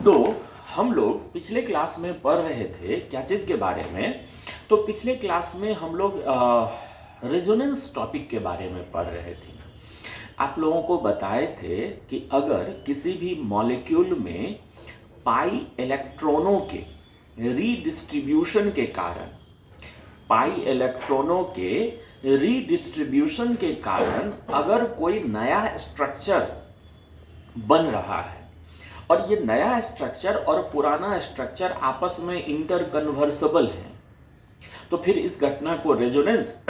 तो हम लोग पिछले क्लास में पढ़ रहे थे क्या चीज़ के बारे में। तो पिछले क्लास में हम लोग रेजोनेंस टॉपिक के बारे में पढ़ रहे थे। आप लोगों को बताए थे कि अगर किसी भी मॉलिक्यूल में पाई इलेक्ट्रॉनों के रीडिस्ट्रीब्यूशन के कारण अगर कोई नया स्ट्रक्चर बन रहा है और ये नया स्ट्रक्चर और पुराना स्ट्रक्चर आपस में इंटरकन्वर्सेबल है, तो फिर इस घटना को रेजोनेंस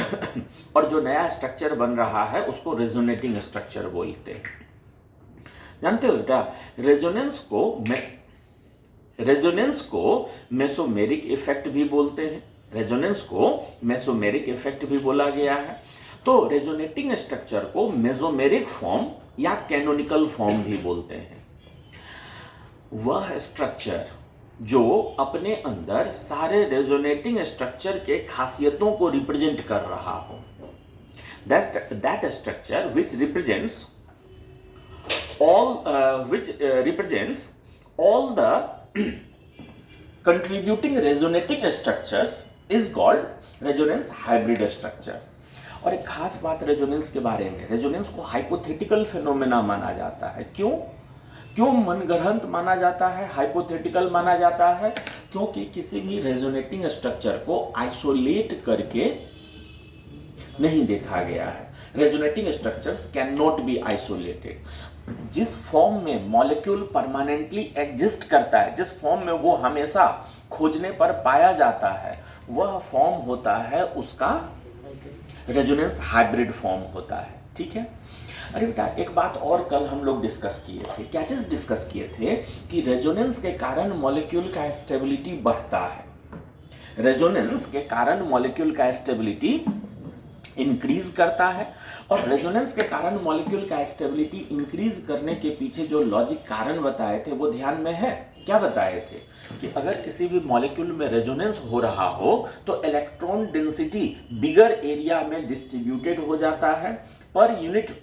और जो नया स्ट्रक्चर बन रहा है उसको रेजोनेटिंग स्ट्रक्चर बोलते हैं। जानते हो बेटा, रेजोनेंस को मेसोमेरिक इफेक्ट भी बोलते हैं। रेजोनेंस को मेसोमेरिक इफेक्ट भी बोला गया है। तो रेजोनेटिंग स्ट्रक्चर को मेसोमेरिक फॉर्म या कैनोनिकल फॉर्म भी बोलते हैं। वह स्ट्रक्चर जो अपने अंदर सारे रेजोनेटिंग स्ट्रक्चर के खासियतों को रिप्रेजेंट कर रहा हो, that structure which represents all the contributing resonating structures is called resonance hybrid structure। और एक खास बात रेजोनेंस के बारे में, रेजोनेंस को हाइपोथेटिकल फिनोमेना माना जाता है। क्यों मनगढ़ंत माना जाता है, हाइपोथेटिकल माना जाता है? क्योंकि किसी भी रेजोनेटिंग स्ट्रक्चर को आइसोलेट करके नहीं देखा गया है। Resonating structures can not be isolated. जिस फॉर्म में मॉलिक्यूल परमानेंटली एग्जिस्ट करता है, जिस फॉर्म में वो हमेशा खोजने पर पाया जाता है, वह फॉर्म होता है उसका रेजोनेंस हाइब्रिड फॉर्म होता है। ठीक है। अरे बेटा, एक बात और कल हम लोग डिस्कस किए थे। क्या चीज डिस्कस किए थे? कि रेजोनेंस के कारण मॉलिक्यूल का स्टेबिलिटी बढ़ता है। रेजोनेंस के कारण मॉलिक्यूल का स्टेबिलिटी इंक्रीज करता है। और रेजोनेंस के कारण मॉलिक्यूल का स्टेबिलिटी इंक्रीज करने के पीछे जो लॉजिक कारण बताए थे वो ध्यान में है। क्या बताए थे? कि अगर किसी भी मॉलिक्यूल में रेजोनेंस हो रहा हो तो इलेक्ट्रॉन डेंसिटी बिगर एरिया में डिस्ट्रीब्यूटेड हो जाता है। Per unit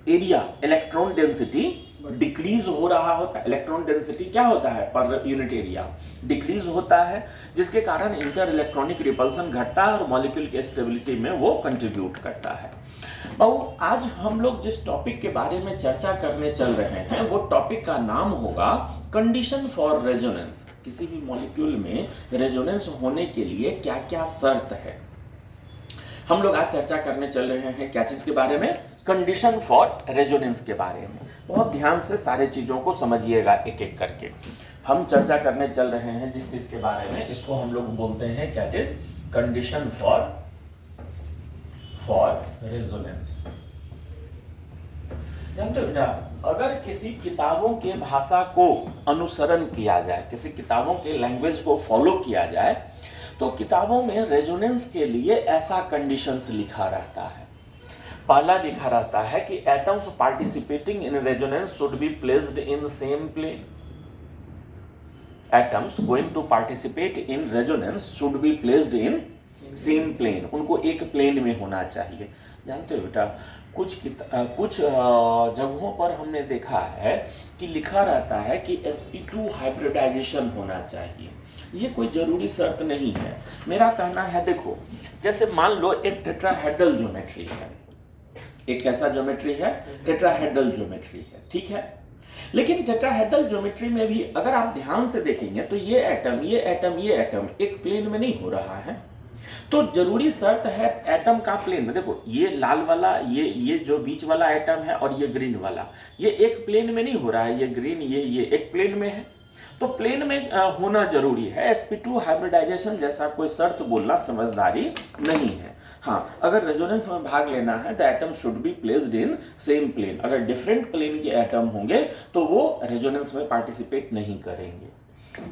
area electron density decrease हो रहा होता है। इलेक्ट्रॉन डेंसिटी क्या होता है? पर यूनिट एरिया डिक्रीज होता है, जिसके कारण इंटर इलेक्ट्रॉनिक रिपल्सन घटता है और मॉलिक्यूल के स्टेबिलिटी में वो कंट्रीब्यूट करता है। बाबू, आज हम लोग जिस टॉपिक के बारे में चर्चा करने चल रहे हैं वो टॉपिक का नाम होगा कंडीशन फॉर रेजोनेंस। किसी भी मॉलिक्यूल में रेजोनेंस होने के लिए क्या क्या शर्त है, हम लोग आज चर्चा करने चल रहे हैं। क्या चीज के बारे में? कंडीशन फॉर रेजोनेंस के बारे में। बहुत ध्यान से सारे चीजों को समझिएगा एक एक करके। हम चर्चा करने चल रहे हैं जिस चीज के बारे में, इसको हम लोग बोलते हैं क्या चीज? Condition for resonance. जानते हो बेटा, अगर किसी किताबों के भाषा को अनुसरण किया जाए, किसी किताबों के लैंग्वेज को फॉलो किया जाए, तो किताबों में रेजोनेंस के लिए ऐसा कंडीशंस लिखा रहता है। पहला लिखा रहता है कि atoms participating in resonance should be placed in same plane. Atoms going to participate in resonance should be placed in same plane. उनको एक प्लेन में होना चाहिए। जानते हो बेटा, कुछ जगहों पर हमने देखा है कि लिखा रहता है कि sp2 हाइब्रिडाइजेशन होना चाहिए। ये कोई जरूरी शर्त नहीं है। मेरा कहना है, देखो, जैसे मान लो एक टेट्राहेड्रल ज्योमेट्री है। एक कैसा ज्योमेट्री है? टेट्राहेड्रल ज्योमेट्री है। ठीक है। लेकिन टेट्राहेड्रल ज्योमेट्री में भी अगर आप ध्यान से देखेंगे तो ये एटम एक प्लेन में नहीं हो रहा है। तो जरूरी शर्त है एटम का प्लेन में। देखो, ये लाल वाला, ये जो बीच वाला एटम है और ये ग्रीन वाला, ये एक प्लेन में नहीं हो रहा है। ये ग्रीन, ये एक प्लेन में है। तो प्लेन में होना जरूरी है। sp2 हाइब्रिडाइजेशन जैसा कोई शर्त बोलना समझदारी नहीं है। हाँ, अगर रेजोनेंस में भाग लेना है तो atom should be placed in same plane. अगर डिफरेंट प्लेन के एटम होंगे तो वो रेजोनेंस में पार्टिसिपेट नहीं करेंगे।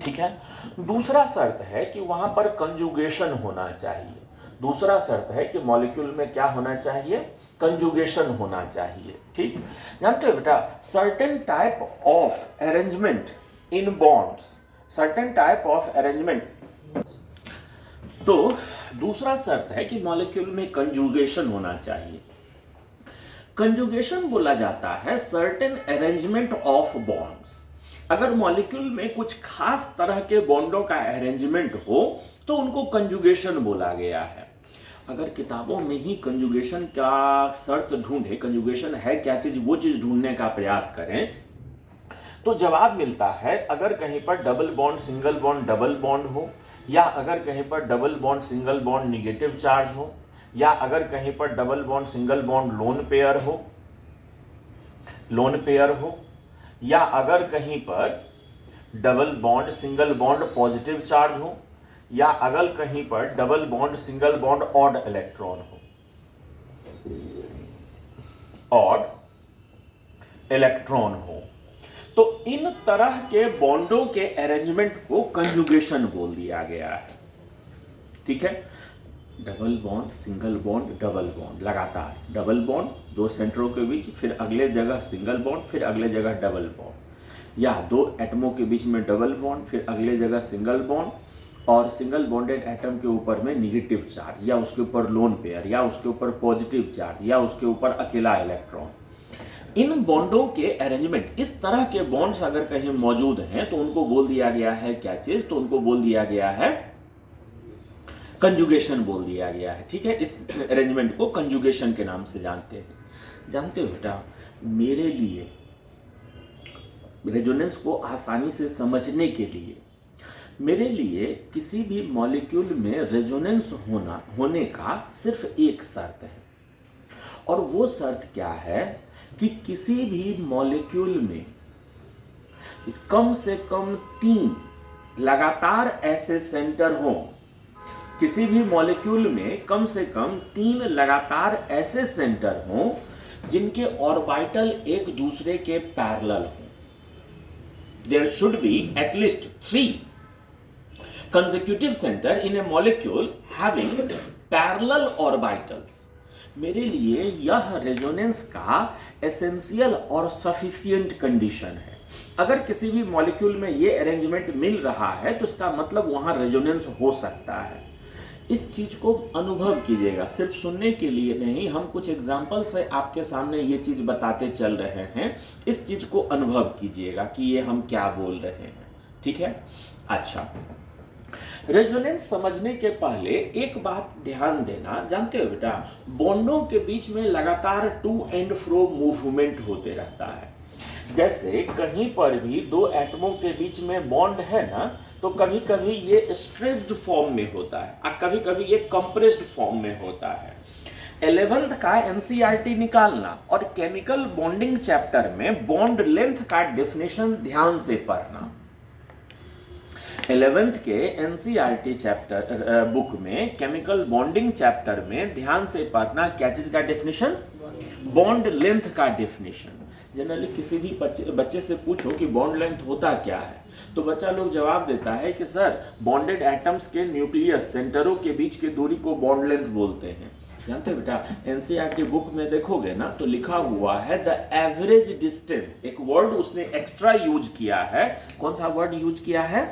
ठीक है। दूसरा शर्त है कि वहां पर कंजुगेशन होना चाहिए। दूसरा शर्त है कि मॉलिक्यूल में क्या होना चाहिए? कंजुगेशन होना चाहिए। ठीक। जानते हो बेटा, certain type of arrangement in bonds, certain type of arrangement. तो दूसरा शर्त है कि मॉलिक्यूल में कंजुगेशन होना चाहिए। कंजुगेशन बोला जाता है सर्टेन अरेंजमेंट ऑफ बॉन्ड्स। अगर मॉलिक्यूल में कुछ खास तरह के बॉन्डों का अरेंजमेंट हो तो उनको कंजुगेशन बोला गया है। अगर किताबों में ही कंजुगेशन का शर्त ढूंढे, कंजुगेशन है क्या चीज, वो चीज ढूंढने का प्रयास करें तो जवाब मिलता है अगर कहीं पर double bond single bond double bond हो, या अगर कहीं पर double bond single bond negative charge हो, या अगर कहीं पर double bond single bond lone pair हो, या अगर कहीं पर double bond single bond positive charge हो, या अगर कहीं पर double bond single bond odd electron हो, ऑड इलेक्ट्रॉन हो, तो इन तरह के बॉन्डों के अरेंजमेंट को कंजुगेशन बोल दिया गया है। ठीक है, double bond single bond double bond, लगातार डबल बॉन्ड दो सेंटरों के बीच, फिर अगले जगह सिंगल बॉन्ड, फिर अगले जगह डबल बॉन्ड, या दो एटमों के बीच में डबल बॉन्ड, फिर अगले जगह सिंगल बॉन्ड, और सिंगल बॉन्डेड एटम के ऊपर में निगेटिव चार्ज, या उसके ऊपर लोन पेयर, या उसके ऊपर पॉजिटिव चार्ज, या उसके ऊपर अकेला इलेक्ट्रॉन। इन बॉन्डों के अरेंजमेंट, इस तरह के बॉन्ड्स अगर कहीं मौजूद हैं तो उनको बोल दिया गया है क्या चीज, तो उनको बोल दिया गया है कंजुगेशन बोल दिया गया है। ठीक है, इस अरेंजमेंट को कंजुगेशन के नाम से जानते हैं। जानते हो बेटा, मेरे लिए रेजोनेंस को आसानी से समझने के लिए मेरे लिए किसी भी मॉलिक्यूल में रेजोनेंस होने का सिर्फ एक शर्त है, और वो शर्त क्या है कि किसी भी मॉलिक्यूल में कम से कम 3 लगातार ऐसे सेंटर हों, किसी भी मॉलिक्यूल में कम से कम 3 लगातार ऐसे सेंटर हों जिनके ऑर्बिटल एक दूसरे के पैरेलल हों। There should be at least 3 consecutive center in a molecule having parallel orbitals। मेरे लिए यह रेजोनेंस का एसेंशियल और सफिशिएंट कंडीशन है। अगर किसी भी मॉलिक्यूल में ये अरेंजमेंट मिल रहा है तो इसका मतलब वहां रेजोनेंस हो सकता है। इस चीज को अनुभव कीजिएगा, सिर्फ सुनने के लिए नहीं, हम कुछ एग्जाम्पल से आपके सामने ये चीज बताते चल रहे हैं। इस चीज को अनुभव कीजिएगा कि ये हम क्या बोल रहे हैं। ठीक है, अच्छा, रेजोनेंस समझने के पहले एक बात ध्यान देना, जानते हो बेटा, बॉन्डों के बीच में लगातार टू एंड फ्रो मूवमेंट होते रहता है। जैसे कहीं पर भी दो एटमों के बीच में बॉन्ड है ना, तो कभी कभी ये स्ट्रेच्ड फॉर्म में होता है और कभी कभी ये कंप्रेस्ड फॉर्म में होता है। 11th का एनसीईआरटी निकालना और केमिकल बॉन्डिंग चैप्टर में बॉन्ड लेंथ का डेफिनेशन ध्यान से पढ़ना। 11th के एनसीईआरटी चैप्टर बुक में केमिकल बॉन्डिंग चैप्टर में ध्यान से पढ़ना क्या चीज का डेफिनेशन, बॉन्ड लेंथ का डेफिनेशन। जनरली किसी भी बच्चे से पूछो कि बॉन्ड लेंथ होता क्या है, तो बच्चा लोग जवाब देता है कि सर बॉन्डेड एटम्स के न्यूक्लियस सेंटरों के बीच की दूरी को बॉन्ड लेंथ बोलते हैं। जानते हो बेटा, एनसीईआरटी बुक में देखोगे ना तो लिखा हुआ है द एवरेज डिस्टेंस, एक वर्ड उसने एक्स्ट्रा यूज किया है। कौन सा वर्ड यूज किया है,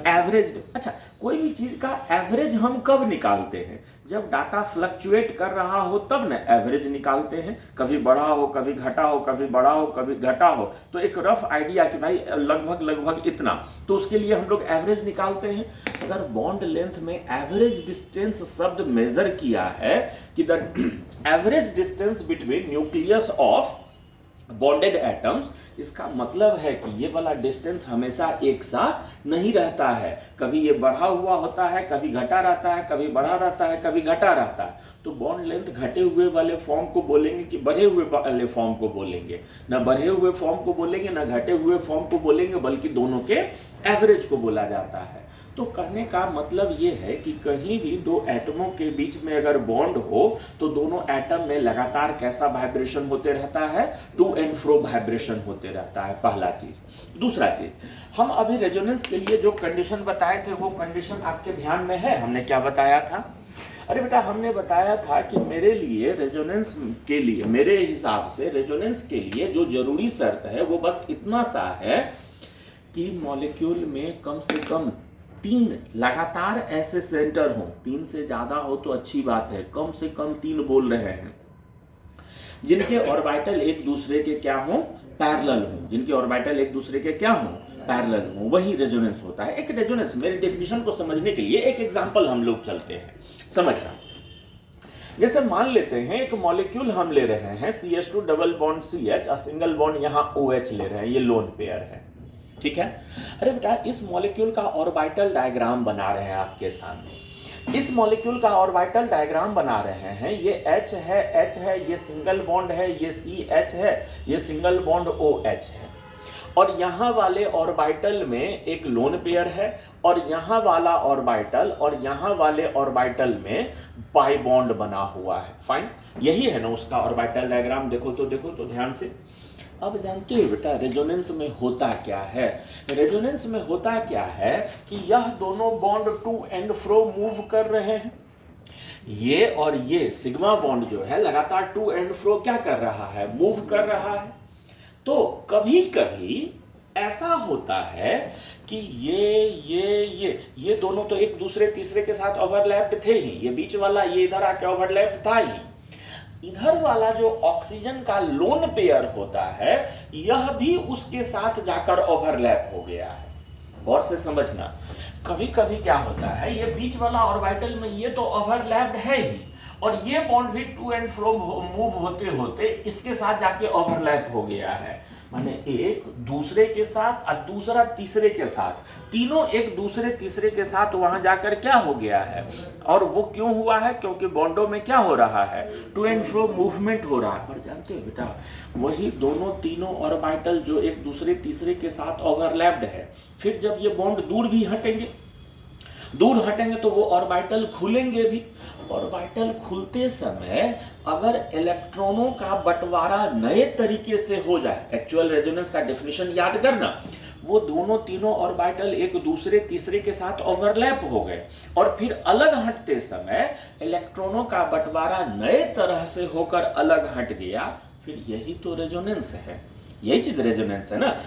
एवरेज। अच्छा, कोई भी चीज का एवरेज हम कब निकालते हैं, जब डाटा फ्लक्चुएट कर रहा हो तब ना एवरेज निकालते हैं। कभी बढ़ा हो कभी घटा हो, कभी बढ़ा हो कभी घटा हो, तो एक रफ आइडिया कि भाई लगभग इतना, तो उसके लिए हम लोग एवरेज निकालते हैं। अगर बॉन्ड लेंथ में एवरेज डिस्टेंस शब्द मेजर किया है कि the average distance between nucleus of bonded atoms, इसका मतलब है कि ये वाला डिस्टेंस हमेशा एक सा नहीं रहता है। कभी ये बढ़ा हुआ होता है, कभी घटा रहता है, कभी बढ़ा रहता है, कभी घटा रहता है। तो बॉन्ड लेंथ घटे हुए वाले फॉर्म को बोलेंगे कि बढ़े हुए वाले फॉर्म को बोलेंगे, ना बढ़े हुए फॉर्म को बोलेंगे ना घटे हुए फॉर्म को बोलेंगे, बल्कि दोनों के एवरेज को बोला जाता है। तो कहने का मतलब ये है कि कहीं भी दो एटमों के बीच में अगर बॉन्ड हो तो दोनों एटम में लगातार कैसा वाइब्रेशन होते रहता है, टू एंड फ्रो वाइब्रेशन होते रहता है, पहला चीज। दूसरा चीज, हम अभी रेजोनेंस के लिए जो कंडीशन बताए थे वो कंडीशन आपके ध्यान में है? हमने क्या बताया था? अरे बेटा, हमने बताया था कि मेरे लिए रेजोनेंस के लिए, मेरे हिसाब से रेजोनेंस के लिए जो जरूरी शर्त है वो बस इतना सा है कि मॉलिक्यूल में कम से कम 3 लगातार ऐसे सेंटर हों। 3 से ज्यादा हो तो अच्छी बात है, कम से कम 3 बोल रहे हैं, जिनके ऑर्बिटल एक दूसरे के क्या हों, पैरेलल हों, जिनके ऑर्बिटल एक दूसरे के क्या हों, पैरेलल हों, वही रेजोनेंस होता है। एक रेजोनेंस, मेरी डेफिनेशन को समझने के लिए एक एग्जांपल हम लोग चलते हैं, समझना। जैसे मान लेते हैं एक मॉलिक्यूल हम ले रहे हैं CH2 डबल बॉन्ड CH और सिंगल बॉन्ड यहाँ OH ले रहे हैं, ये लोन पेयर है, ठीक है। अरे बेटा इस मॉलिक्यूल का ऑर्बिटल डायग्राम बना रहे हैं आपके सामने। इस मॉलिक्यूल का ऑर्बिटल डायग्राम बना रहे हैं, ये H है, ये सिंगल बॉन्ड है, ये CH है, ये सिंगल बॉन्ड OH है, और यहाँ वाले ऑर्बिटल में एक लोन पेयर है, और यहाँ वाला ऑर्बिटल और यहाँ वाले ऑर्बिटल में पाई बॉन्ड बना हुआ है। फाइन, यही है ना उसका ऑर्बिटल डायग्राम। देखो तो ध्यान से। अब जानते हो बेटा रेजोनेंस में होता क्या है? रेजोनेंस में होता क्या है कि यह दोनों bond to and fro move कर रहे हैं। ये और ये सिग्मा बॉन्ड जो है लगातार टू एंड फ्रो क्या कर रहा है, मूव कर रहा है। तो कभी कभी ऐसा होता है कि ये दोनों तो एक दूसरे तीसरे के साथ ओवरलैप्ड थे ही, ये बीच वाला ये इधर आके ओवरलैप्ड था ही। इधर वाला जो ऑक्सीजन का लोन पेयर होता है यह भी उसके साथ जाकर ओवरलैप हो गया है। गौर से समझना, कभी कभी क्या होता है, ये बीच वाला ऑर्बिटल में ये तो ओवरलैप्ड है ही, और ये बॉन्ड भी टू एंड फ्रो मूव होते होते इसके साथ जाके ओवरलैप हो गया है। माने एक दूसरे के साथ और दूसरा तीसरे के साथ, तीनों एक दूसरे तीसरे के साथ वहां जाकर क्या हो गया है। और वो क्यों हुआ है? क्योंकि बॉन्डों में क्या हो रहा है, टू एंड फ्रो मूवमेंट हो रहा है। पर जानते हो बेटा वही दोनों तीनों ऑर्बिटल जो एक दूसरे तीसरे के साथ ओवरलैप्ड है, फिर जब ये बॉन्ड दूर हटेंगे तो वो ऑर्बिटल खुलेंगे भी। ऑर्बिटल खुलते समय अगर इलेक्ट्रॉनों का बंटवारा नए तरीके से हो जाए, एक्चुअल रेजोनेंस का डेफिनेशन याद करना, वो दोनों तीनों ऑर्बिटल एक दूसरे तीसरे के साथ ओवरलैप हो गए, और फिर अलग हटते समय इलेक्ट्रॉनों का बंटवारा नए तरह से होकर अलग हट गया, फिर यही तो रेजोनेंस है। यही चीज रेजोनेंस है ना,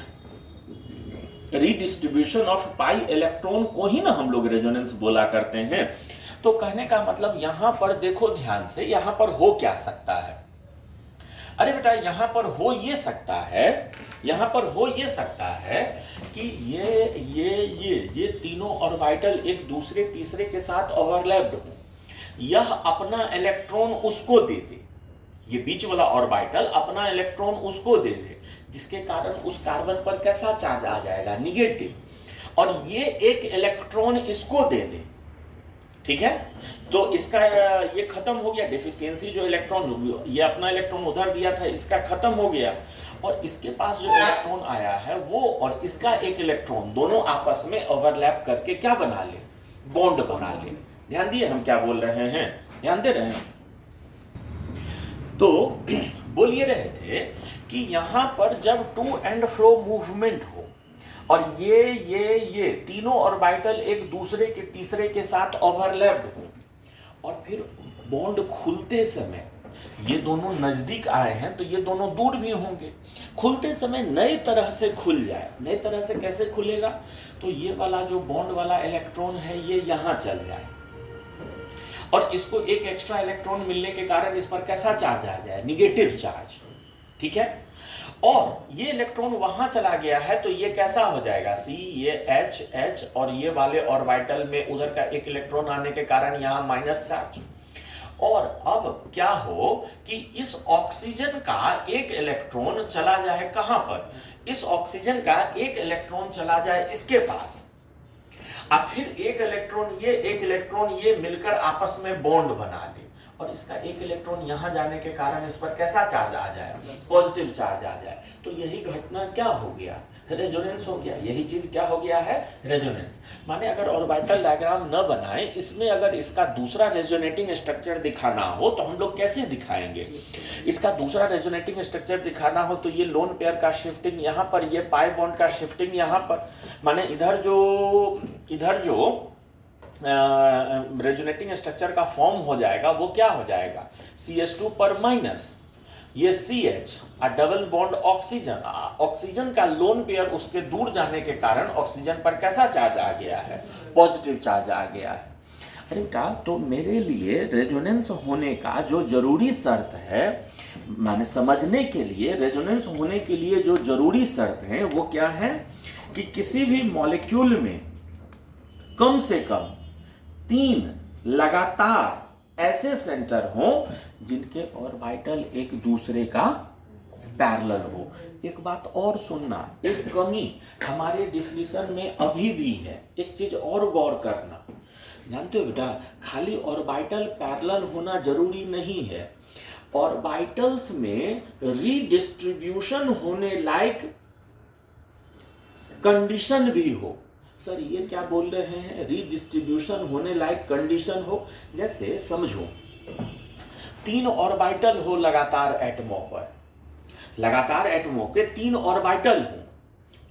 रीडिस्ट्रीब्यूशन ऑफ पाई इलेक्ट्रॉन को ही ना हम लोग रेजोनेंस बोला करते हैं। तो कहने का मतलब यहां पर देखो ध्यान से, यहां पर हो क्या सकता है। अरे बेटा यहां पर हो ये सकता है कि ये तीनों ऑर्बिटल एक दूसरे तीसरे के साथ ओवरलैप्ड हो, यह अपना इलेक्ट्रॉन उसको दे दे, ये बीच वाला ऑर्बिटल अपना इलेक्ट्रॉन उसको दे दे, जिसके कारण उस कार्बन पर कैसा चार्ज आ जाएगा, निगेटिव, और ये एक इलेक्ट्रॉन इसको दे दे, ठीक है। तो इसका ये खत्म हो गया, डेफिशिएंसी जो इलेक्ट्रॉन, ये अपना इलेक्ट्रॉन उधर दिया था, इसका खत्म हो गया, और इसके पास जो इलेक्ट्रॉन आया है वो और इसका एक इलेक्ट्रॉन दोनों आपस में ओवरलैप करके क्या बना ले, बॉन्ड बना ले। ध्यान दिए हम क्या बोल रहे हैं, ध्यान दे रहे हैं। तो बोल ये रहे थे कि यहां पर जब टू एंड फ्रो मूवमेंट हो और ये तीनों ऑर्बिटल एक दूसरे के तीसरे के साथ ओवरलैप्ड हो, और फिर बॉन्ड खुलते समय ये दोनों नजदीक आए हैं तो ये दोनों दूर भी होंगे, खुलते समय नई तरह से खुल जाए। नई तरह से कैसे खुलेगा? तो ये वाला जो बॉन्ड वाला इलेक्ट्रॉन है ये यहां चल जाए, और इसको एक एक्स्ट्रा इलेक्ट्रॉन मिलने के कारण इस पर कैसा चार्ज आ जाए, निगेटिव चार्ज, ठीक है। और ये इलेक्ट्रॉन वहां चला गया है तो ये कैसा हो जाएगा, C, ये H, और ये वाले ऑर्बिटल में उधर का एक इलेक्ट्रॉन आने के कारण यहाँ माइनस चार्ज। और अब क्या हो कि इस ऑक्सीजन का एक इलेक्ट्रॉन चला जाए कहां पर, इस ऑक्सीजन का एक इलेक्ट्रॉन चला जाए इसके पास, अब फिर एक इलेक्ट्रॉन ये मिलकर आपस में बॉन्ड बना ले, और इसका एक इलेक्ट्रॉन यहां जाने के कारण इस पर कैसा चार्ज आ जाए, पॉजिटिव चार्ज आ जाए। तो यही घटना क्या हो गया, रेजोनेंस हो गया। यही चीज क्या हो गया है, रेजोनेंस। माने अगर ऑर्बिटल डायग्राम न बनाए, इसमें अगर इसका दूसरा रेजोनेटिंग स्ट्रक्चर दिखाना हो तो हम लोग कैसे दिखाएंगे। इसका दूसरा रेजोनेटिंग स्ट्रक्चर दिखाना हो तो ये लोन पेयर का शिफ्टिंग यहाँ पर, ये पाई बॉन्ड का शिफ्टिंग यहाँ पर, माने इधर जो रेजोनेटिंग स्ट्रक्चर का फॉर्म हो जाएगा वो क्या हो जाएगा, CH2 पर माइनस, ये CH और डबल बॉन्ड ऑक्सीजन का लोन पेयर उसके दूर जाने के कारण ऑक्सीजन पर कैसा चार्ज आ गया है, पॉजिटिव चार्ज आ गया है। अरे बेटा, तो मेरे लिए रेजोनेंस होने का जो जरूरी शर्त है, माने समझने के लिए रेजोनेंस होने के लिए जो जरूरी शर्त है वो क्या है कि किसी भी मॉलिक्यूल में कम से कम 3 लगातार ऐसे सेंटर हो जिनके ऑर्बिटल एक दूसरे का पैरेलल हो। एक बात और सुनना, एक कमी हमारे डिफिनीशन में अभी भी है, एक चीज और गौर करना। जानते हो बेटा, खाली ऑर्बिटल पैरेलल होना जरूरी नहीं है, ऑर्बिटल्स में रीडिस्ट्रीब्यूशन होने लायक कंडीशन भी हो। सर ये क्या बोल रहे हैं, रीडिस्ट्रीब्यूशन होने लायक कंडीशन हो? जैसे समझो 3 ऑर्बिटल हो लगातार एटमों पर, लगातार एटमों के 3 ऑर्बिटल हो,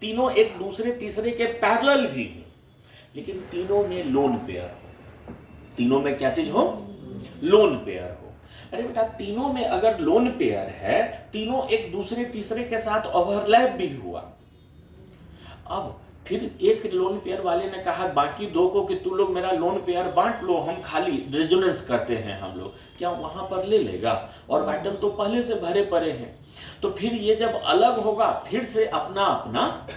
तीनों एक दूसरे तीसरे के पैरेलल भी हो, लेकिन तीनों में लोन पेयर हो। तीनों में क्या चीज हो? लोन पेयर हो। अरे बेटा, तीनों में अगर लोन पेयर है, तीनों एक दूसरे तीसरे के साथ ओवरलैप भी हुआ। अब फिर एक लोन पेयर वाले ने कहा बाकी 2 को कि तू लोग मेरा लोन पेयर बांट लो, हम खाली रेजोनेंस करते हैं हम लोग, क्या वहां पर ले लेगा? ऑर्बिटल तो पहले से भरे पड़े हैं। तो फिर ये जब अलग होगा फिर से अपना अपना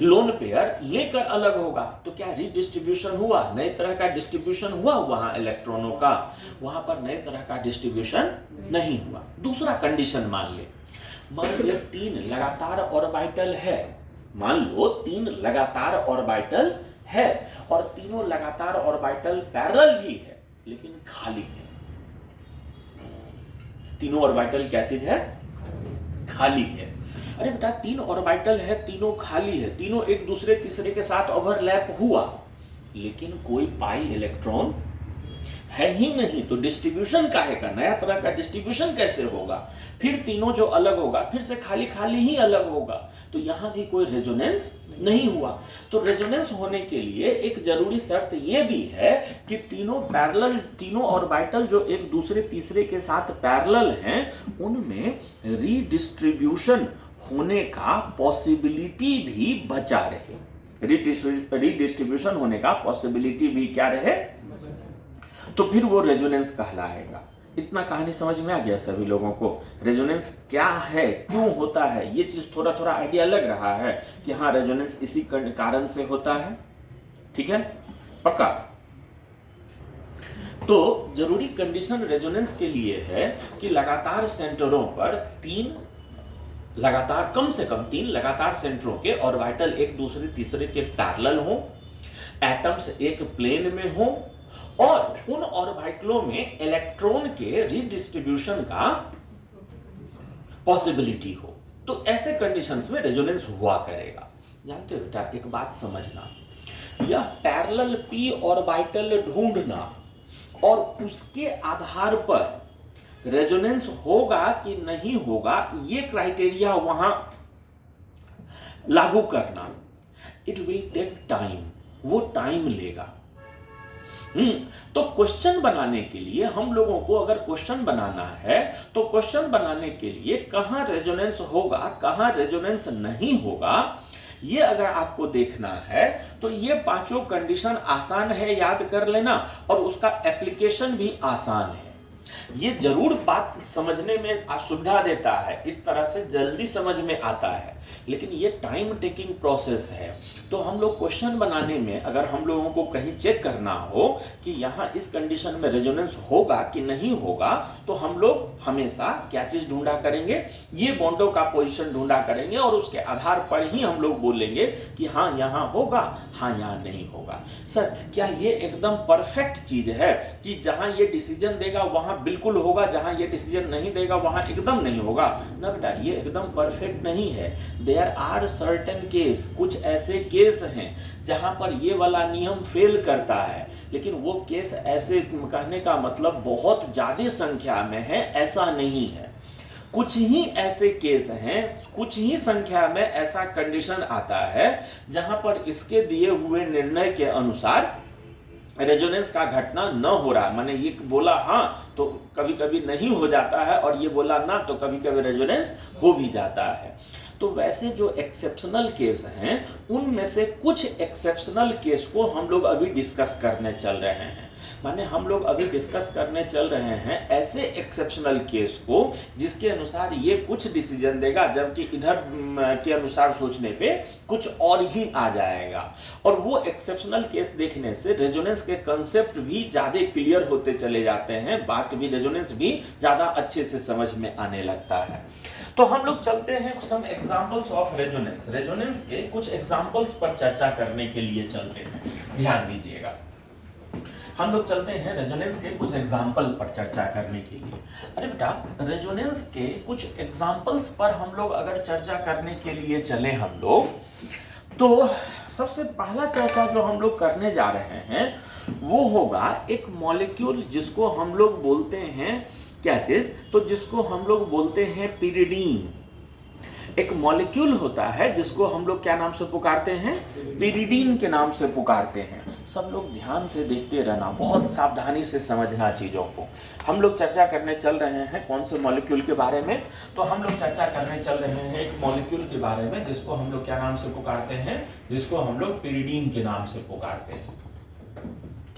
लोन पेयर लेकर अलग होगा, तो क्या रीडिस्ट्रीब्यूशन हुआ? नए तरह का डिस्ट्रीब्यूशन हुआ वहां इलेक्ट्रॉनों का? वहां पर नए तरह का डिस्ट्रीब्यूशन नहीं हुआ। दूसरा कंडीशन मान ले, 3 लगातार ऑर्बिटल है, मान लो 3 लगातार ऑर्बिटल है और तीनों लगातार ऑर्बिटल पैरेलल भी है लेकिन खाली है। तीनों ऑर्बिटल क्या चीज है? खाली है। अरे बेटा, 3 ऑर्बिटल है, तीनों खाली है, तीनों एक दूसरे तीसरे के साथ ओवरलैप हुआ, लेकिन कोई पाई इलेक्ट्रॉन है ही नहीं, तो डिस्ट्रीब्यूशन काहे का? नया तरह का डिस्ट्रीब्यूशन कैसे होगा? फिर तीनों जो अलग होगा फिर से खाली खाली ही अलग होगा, तो यहां भी कोई रेजोनेंस नहीं हुआ। तो रेजोनेंस होने के लिए एक जरूरी शर्त यह भी है कि तीनों पैरेलल, तीनों ऑर्बिटल जो एक दूसरे तीसरे के साथ पैरेलल हैं, उनमें रीडिस्ट्रीब्यूशन होने का पॉसिबिलिटी भी बचा रहे। रीडिस्ट्रीब्यूशन होने का पॉसिबिलिटी भी क्या रहे? तो फिर वो रेजोनेंस कहलाएगा। इतना कहानी समझ में आ गया सभी लोगों को? रेजोनेंस क्या है, क्यों होता है, ये चीज थोड़ा थोड़ा आइडिया लग रहा है कि हाँ रेजोनेंस इसी कारण से होता है। ठीक है, पक्का? तो जरूरी कंडीशन रेजोनेंस के लिए है कि लगातार सेंटरों पर 3 लगातार, कम से कम 3 लगातार सेंटरों के ऑर्बिटल एक दूसरे तीसरे के पैरेलल हो, एटम्स एक प्लेन में हो और उन ऑर्बिटलों में इलेक्ट्रॉन के रीडिस्ट्रीब्यूशन का पॉसिबिलिटी हो। तो ऐसे कंडीशंस में रेजोनेंस हुआ करेगा। जानते हो बेटा, एक बात समझना, यह पैरेलल पी ऑर्बिटल ढूंढना और उसके आधार पर रेजोनेंस होगा कि नहीं होगा, ये क्राइटेरिया वहां लागू करना, इट विल टेक टाइम, वो टाइम लेगा। तो क्वेश्चन बनाने के लिए हम लोगों को, अगर क्वेश्चन बनाना है तो क्वेश्चन बनाने के लिए कहां रेजोनेंस होगा, कहां रेजोनेंस नहीं होगा, ये अगर आपको देखना है तो ये 5 कंडीशन आसान है याद कर लेना और उसका एप्लीकेशन भी आसान है। ये जरूर बात समझने में असुविधा देता है, इस तरह से जल्दी समझ में आता है, लेकिन ये टाइम टेकिंग प्रोसेस है। तो हम लोग क्वेश्चन बनाने में अगर हम लोगों को कहीं चेक करना हो कि यहाँ इस कंडीशन में रेजोनेंस होगा कि नहीं होगा, तो हम लोग हमेशा क्या चीज ढूंढा करेंगे? ये बॉन्डों का पोजीशन ढूंढा करेंगे और उसके आधार पर ही हम लोग बोलेंगे कि हाँ यहाँ होगा, हाँ यहाँ नहीं होगा। सर क्या ये एकदम परफेक्ट चीज है कि जहां ये डिसीजन देगा वहां बिल्कुल होगा, जहां ये डिसीजन नहीं देगा वहां एकदम नहीं होगा? ना बेटा, ये एकदम परफेक्ट नहीं है। देयर आर सर्टेन केस, कुछ ऐसे केस हैं जहां पर ये वाला नियम फेल करता है, लेकिन वो केस ऐसे, कहने का मतलब बहुत ज्यादा संख्या में है ऐसा नहीं है। कुछ ही ऐसे केस हैं, कुछ ही संख्या में ऐसा कंडीशन आता है जहां पर इसके दिए हुए निर्णय के अनुसार रेजोनेंस का घटना न हो रहा, माने ये बोला हाँ तो कभी कभी नहीं हो जाता है और ये बोला ना तो कभी कभी रेजोनेंस हो भी जाता है। तो वैसे जो एक्सेप्शनल केस हैं उनमें से कुछ एक्सेप्शनल केस को हम लोग अभी डिस्कस करने चल रहे हैं। माने हम लोग अभी डिस्कस करने चल रहे हैं ऐसे एक्सेप्शनल केस को जिसके अनुसार ये कुछ डिसीजन देगा, जबकि इधर के अनुसार सोचने पे कुछ और ही आ जाएगा। और वो एक्सेप्शनल केस देखने से रेजोनेंस के कंसेप्ट भी ज्यादा क्लियर होते चले जाते हैं, बात भी रेजोनेंस भी ज्यादा अच्छे से समझ में आने लगता है। तो हम लोग चलते हैं some examples of resonance. Resonance के कुछ एग्जांपल्स पर चर्चा करने के लिए चलते हैं, ध्यान दीजिएगा। हम लोग चलते हैं रेजोनेंस के कुछ एग्जाम्पल पर चर्चा करने के लिए। अरे बेटा, रेजोनेंस के कुछ एग्जाम्पल्स पर हम लोग अगर चर्चा करने के लिए चले हम लोग, तो सबसे पहला चर्चा जो हम लोग करने जा रहे हैं वो होगा एक मॉलिक्यूल जिसको हम लोग बोलते हैं क्या चीज, तो जिसको हम लोग बोलते हैं पिरिडीन। एक मॉलिक्यूल होता है जिसको हम लोग क्या नाम से पुकारते हैं, पिरिडीन के नाम से पुकारते हैं। सब लोग ध्यान से देखते रहना, बहुत सावधानी से समझना चीजों को। हम लोग चर्चा करने चल रहे हैं कौन से मॉलिक्यूल के बारे में, तो हम लोग चर्चा करने चल रहे हैं एक मॉलिक्यूल के बारे में जिसको हम लोग क्या नाम से पुकारते हैं, जिसको हम लोग पिरिडीन के नाम से पुकारते हैं।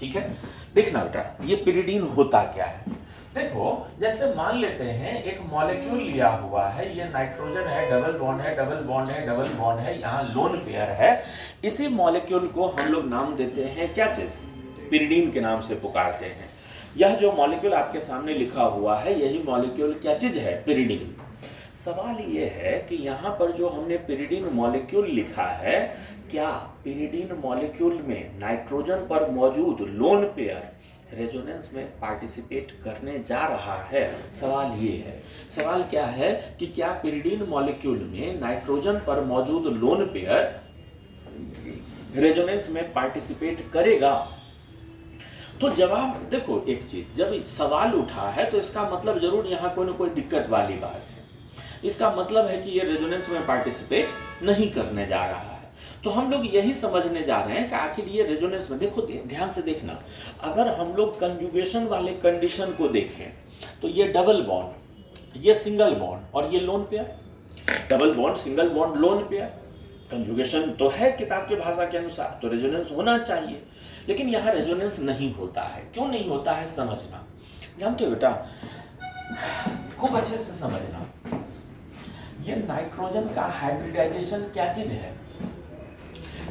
ठीक है, देखना बेटा ये पिरिडीन होता क्या है। देखो, जैसे मान लेते हैं एक मॉलिक्यूल लिया हुआ है, ये नाइट्रोजन है, डबल बॉन्ड है, डबल बॉन्ड है, डबल बॉन्ड है, यहाँ लोन पेयर है। इसी मॉलिक्यूल को हम लोग नाम देते हैं क्या चीज, पिरिडीन के नाम से पुकारते हैं। यह जो मॉलिक्यूल आपके सामने लिखा हुआ है यही मॉलिक्यूल क्या चीज है, पिरिडीन। सवाल ये है कि यहाँ पर जो हमने पिरिडीन मॉलिक्यूल लिखा है, क्या पिरिडीन मॉलिक्यूल में नाइट्रोजन पर मौजूद लोन पेयर रेजोनेंस में पार्टिसिपेट करने जा रहा है? सवाल ये है। सवाल क्या है कि क्या पिरिडीन मॉलिक्यूल में नाइट्रोजन पर मौजूद लोन पेयर रेजोनेंस में पार्टिसिपेट करेगा? तो जवाब देखो, एक चीज जब सवाल उठा है तो इसका मतलब जरूर यहाँ कोई ना कोई दिक्कत वाली बात है। इसका मतलब है कि ये रेजोनेंस में पार्टिसिपेट नहीं करने जा रहा है। तो हम लोग यही समझने जा रहे हैं कि आखिर ये रेजोनेंस में, देखो ध्यान से देखना, अगर हम लोग कंजुगेशन वाले कंडीशन को देखें तो ये डबल बॉन्ड, ये सिंगल बॉन्ड और ये lone pair, double bond, single bond, lone pair, conjugation तो है किताब की भाषा के अनुसार, तो रेजोनेंस होना चाहिए। लेकिन यहाँ रेजोनेंस नहीं होता है। क्यों नहीं होता है समझना, जानते हो बेटा, खूब अच्छे से समझना। ये नाइट्रोजन का हाइब्रिडाइजेशन क्या चीज है,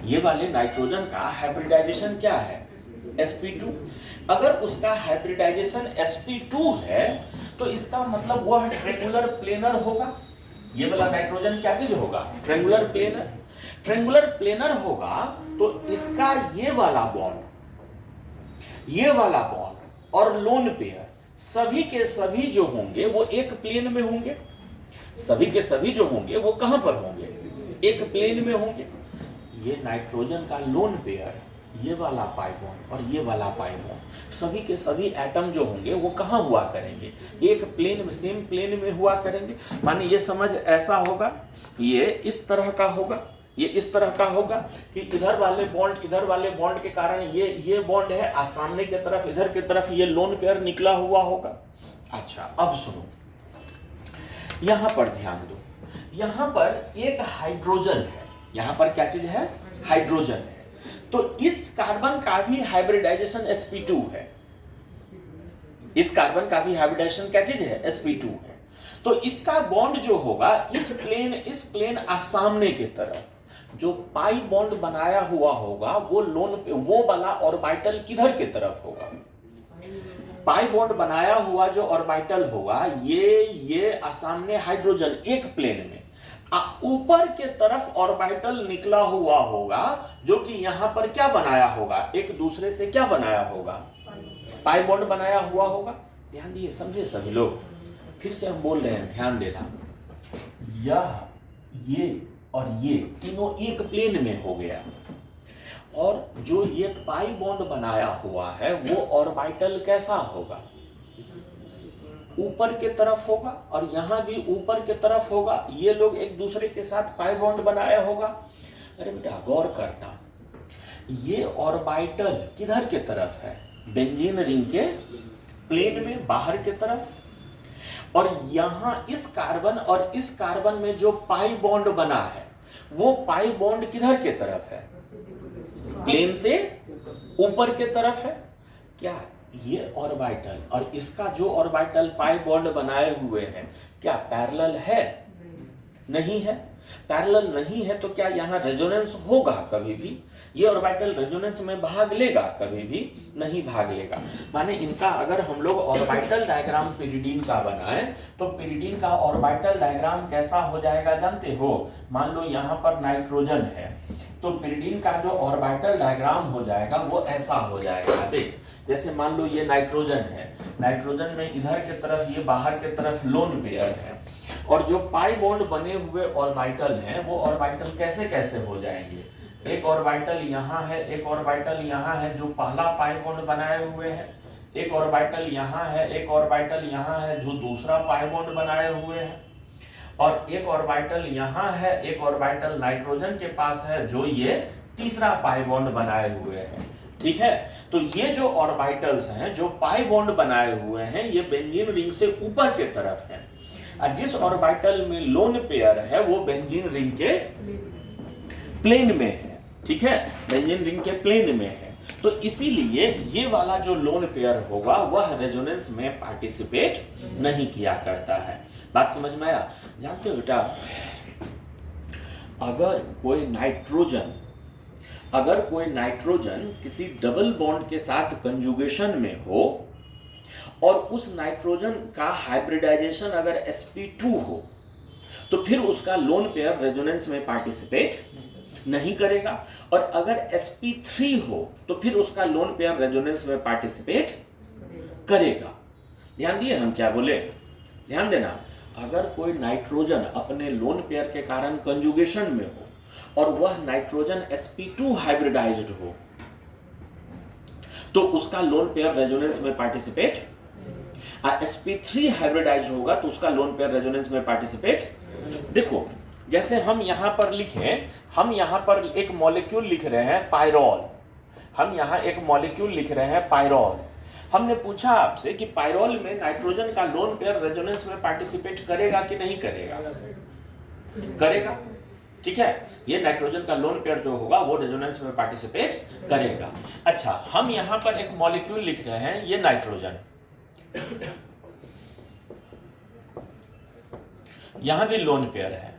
ये वाले नाइट्रोजन का हाइब्रिडाइजेशन क्या है, sp2। अगर उसका हाइब्रिडाइजेशन sp2 है तो इसका मतलब वह ट्रेंगुलर प्लेनर होगा। ये वाला नाइट्रोजन क्या चीज होगा, ट्रेंगुलर प्लेनर। ट्रेंगुलर प्लेनर होगा तो इसका ये वाला बॉन्ड, ये वाला बॉन्ड और लोन पेयर सभी के सभी जो होंगे वो एक प्लेन में होंगे। सभी के सभी जो होंगे वो कहां पर होंगे, एक प्लेन में होंगे। ये नाइट्रोजन का लोन पेयर, ये वाला पाई बॉन्ड और ये वाला पाई बॉन्ड, सभी के सभी एटम जो होंगे वो कहाँ हुआ करेंगे, एक प्लेन में, सेम प्लेन में हुआ करेंगे। माने ये समझ ऐसा होगा, ये इस तरह का होगा, ये इस तरह का होगा कि इधर वाले बॉन्ड के कारण ये बॉन्ड है, और सामने की तरफ, इधर की तरफ ये लोन पेयर निकला हुआ होगा। अच्छा, अब सुनो, यहां पर ध्यान दो, यहां पर एक हाइड्रोजन है, यहां पर क्या चीज है, हाइड्रोजन है। तो इस कार्बन का भी हाइब्रिडाइजेशन sp2 है। इस कार्बन का भी हाइब्रिडाइजेशन क्या चीज है, sp2 है। तो इसका बॉन्ड जो होगा इस प्लेन सामने की तरफ जो पाई बॉन्ड बनाया हुआ होगा वो लोन पे, वो वाला ऑर्बिटल किधर की तरफ होगा, पाई बॉन्ड बनाया हुआ जो ऑर्बिटल होगा ये सामने हाइड्रोजन एक प्लेन में, ऊपर के तरफ ऑर्बिटल निकला हुआ होगा जो कि यहां पर क्या बनाया होगा, एक दूसरे से क्या बनाया होगा, पाई बॉन्ड बनाया हुआ होगा। ध्यान दिए, समझे सभी लोग। फिर से हम बोल रहे हैं, ध्यान देना, ये और ये तीनों एक प्लेन में हो गया, और जो ये पाई बॉन्ड बनाया हुआ है वो ऑर्बिटल कैसा होगा, ऊपर के तरफ होगा, और यहां भी ऊपर के तरफ होगा। ये लोग एक दूसरे के साथ पाई बॉन्ड बनाया होगा। अरे बेटा गौर करना, ये ऑर्बिटल किधर के तरफ है, बेंजीन रिंग के प्लेन में बाहर के तरफ, और यहां इस कार्बन और इस कार्बन में जो पाई बॉन्ड बना है वो पाई बॉन्ड किधर के तरफ है? प्लेन से ऊपर के तरफ है। क्या ये ऑर्बिटल और इसका जो ऑर्बिटल पाई बॉन्ड बनाए हुए हैं क्या पैरेलल है? नहीं है। पैरेलल नहीं है तो क्या यहाँ रेजोनेंस होगा कभी भी? ये ऑर्बिटल रेजोनेंस में भाग लेगा? कभी भी नहीं भाग लेगा। माने इनका अगर हम लोग ऑर्बिटल डायग्राम पिरिडीन का बनाए तो पिरिडीन का ऑर्बिटल डायग्राम कैसा हो जाएगा जानते हो? मान लो यहाँ पर नाइट्रोजन है तो पिरिडीन का जो ऑर्बिटल डायग्राम हो जाएगा वो ऐसा हो जाएगा। देख, जैसे मान लो ये नाइट्रोजन है, नाइट्रोजन में इधर के तरफ ये बाहर के तरफ लोन पेयर है और जो पाई बॉन्ड बने हुए ऑर्बिटल हैं वो ऑर्बिटल कैसे कैसे हो जाएंगे? एक ऑर्बिटल यहाँ है, एक ऑर्बिटल यहाँ है जो पहला पाई बॉन्ड बनाए हुए है, एक ऑर्बिटल यहाँ है, एक ऑर्बिटल यहाँ है जो दूसरा पाई बॉन्ड बनाए हुए है, और एक ऑर्बिटल यहाँ है, एक ऑर्बिटल नाइट्रोजन के पास है जो ये तीसरा पाई बॉन्ड बनाए हुए है। ठीक है, तो ये जो ऑर्बिटल्स हैं जो पाई बॉन्ड बनाए हुए हैं ये बेंजीन रिंग से ऊपर के तरफ है और जिस ऑर्बिटल में लोन पेयर है वो बेंजीन रिंग के प्लेन में है। ठीक है, बेंजीन रिंग के प्लेन में है, तो इसीलिए ये वाला जो लोन पेयर होगा वह रेजोनेंस में पार्टिसिपेट नहीं किया करता है। बात समझ में आया? जानते हो बेटा, अगर कोई नाइट्रोजन किसी डबल बॉन्ड के साथ कंजुगेशन में हो और उस नाइट्रोजन का हाइब्रिडाइजेशन अगर sp2 हो तो फिर उसका लोन पेयर रेजोनेंस में पार्टिसिपेट नहीं करेगा, और अगर sp3 हो तो फिर उसका लोन पेयर रेजोनेंस में पार्टिसिपेट करेगा। ध्यान दिए हम क्या बोले? ध्यान देना, अगर कोई नाइट्रोजन अपने लोन पेयर के कारण कंजुगेशन में हो और वह नाइट्रोजन sp2 हाइब्रिडाइज्ड हो तो उसका लोन पेयर रेजोनेंस में पार्टिसिपेट, और sp3 हाइब्रिडाइज्ड होगा तो उसका लोन पेयर रेजोनेंस में पार्टिसिपेट। देखो, जैसे हम यहां पर लिखें, हम यहां पर एक मॉलिक्यूल लिख रहे हैं पायरोल, हम यहां एक मॉलिक्यूल लिख रहे हैं पायरोल। हमने पूछा आपसे कि पायरोल में नाइट्रोजन का लोन पेयर रेजोनेंस में पार्टिसिपेट करेगा कि नहीं करेगा? करेगा। ठीक है, ये नाइट्रोजन का लोन पेयर जो होगा वो रेजोनेंस में पार्टिसिपेट करेगा। अच्छा, हम यहां पर एक मॉलिक्यूल लिख रहे हैं, ये नाइट्रोजन, यहां भी लोन पेयर है,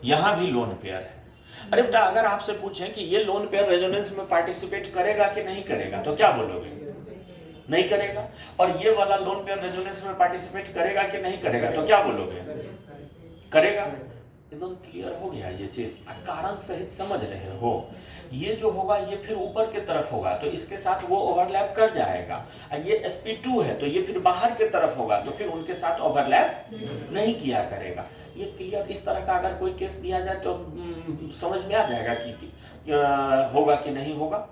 यहां भी लोन पेयर है। अरे बेटा, अगर आपसे पूछें कि ये लोन पेयर रेजोनेंस में पार्टिसिपेट करेगा कि नहीं करेगा तो क्या बोलोगे? नहीं करेगा। और ये वाला लोन पेयर रेजोनेंस में पार्टिसिपेट करेगा कि नहीं करेगा तो क्या बोलोगे? करेगा। एकदम क्लियर हो गया ये चीज, कारण सहित समझ रहे हो? ये जो होगा ये फिर ऊपर के तरफ होगा तो इसके साथ वो ओवरलैप कर जाएगा, और ये sp2 है तो ये फिर बाहर के तरफ होगा तो फिर उनके साथ ओवरलैप नहीं किया करेगा। ये क्लियर, इस तरह का अगर कोई केस दिया जाए तो समझ में आ जाएगा कि होगा कि नहीं होगा।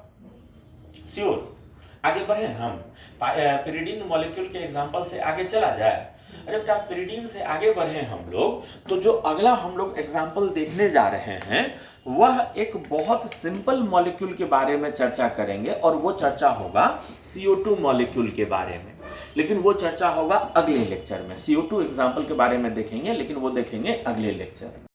श्योर। आगे बढ़े हम, पिरिडीन मॉलिक्यूल के एग्जांपल से आगे चला जाए। अरे बेटा, पिरिडीन से आगे बढ़े हम लोग तो जो अगला हम लोग एग्जांपल देखने जा रहे हैं वह एक बहुत सिंपल मॉलिक्यूल के बारे में चर्चा करेंगे, और वो चर्चा होगा CO2 मॉलिक्यूल के बारे में, लेकिन वो चर्चा होगा अगले लेक्चर में। CO2 एग्जांपल के बारे में देखेंगे लेकिन वो देखेंगे अगले लेक्चर में।